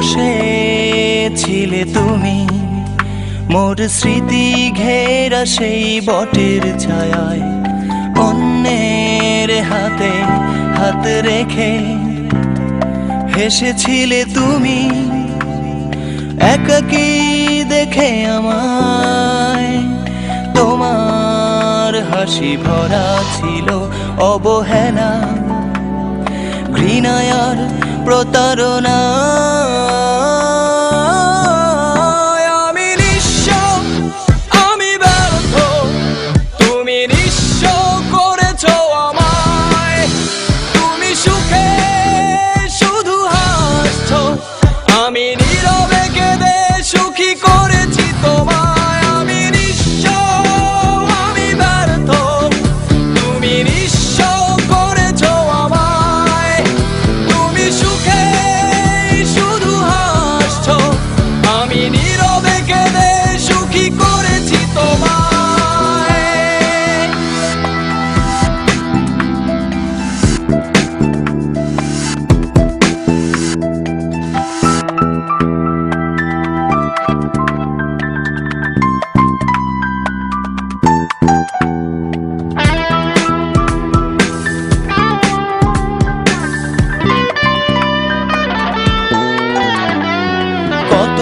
বসেছিলে তুমি মোর স্মৃতি ঘেরা সেই বটের ছায়ায়, অন্যের হাতে হাত রেখে হেসেছিলে তুমি একাকী দেখে আমায়। তোমার হাসি ভরা ছিল অবহেলা, ঘৃণায় আর প্রতারণা। আমি নিঃস্ব, আমি ব্যর্থ, তুমি নিঃস্ব করেছো আমায়। তুমি সুখে শুধু হাসছো, আমি নীরবে কেঁদে সুখী করেছি তোমায়। আমি নিঃস্ব, আমি ব্যর্থ, তুমি নিঃস্ব করেছো আমায়। তুমি সুখে শুধু হাসছো, আমি নীরবে কেঁদে সুখী করেছি তোমায়। কত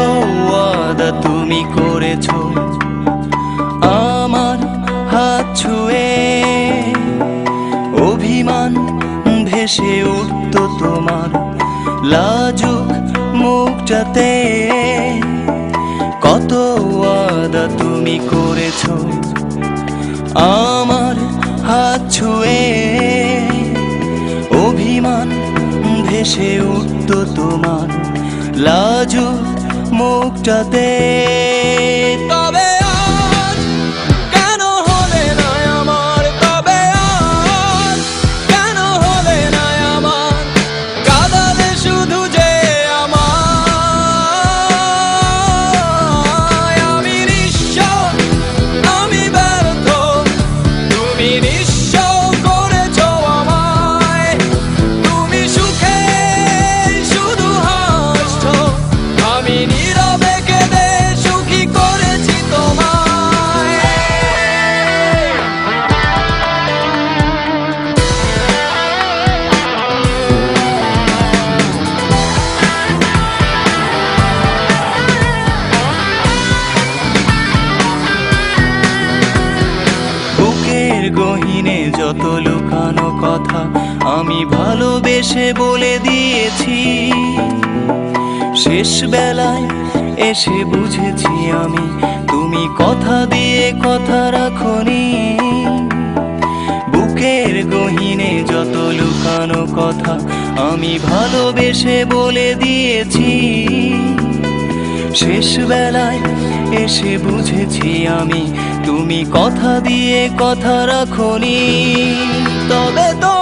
ওয়াদা তুমি করেছো আমার হাত ছুঁয়ে, অভিমান ভেসে উঠত তোমার লাজুক মুখটাতে। কত ওয়াদা তুমি করেছো আমার হাত ছুঁয়ে, অভিমান ভেসে উঠত তোমার লাজুক মুখটাতে। তবে আজ কেন হলে না আমার, তবে আজ কেন হলে না আমার, কাঁদালে শুধু যে আমায়। আমি নিঃস্ব, আমি ব্যর্থ, তুমি নিঃস্ব করেছো আমায়। তুমি সুখে শুধু হাসছো, আমি নীরবে কেঁদে সুখী করেছি তোমায়। বুকের গহীনে যত লুকানো কথা আমি ভালোবেসে বলে দিয়েছি, শেষ বেলায় এসে বুঝেছি আমি তুমি কথা দিয়ে কথা রাখোনি। বুকের গহীনে যত লুকানো কথা আমি ভালোবেসে বলে দিয়েছি, শেষ বেলায় এসে বুঝেছি আমি তুমি কথা দিয়ে কথা রাখোনি। তবে তো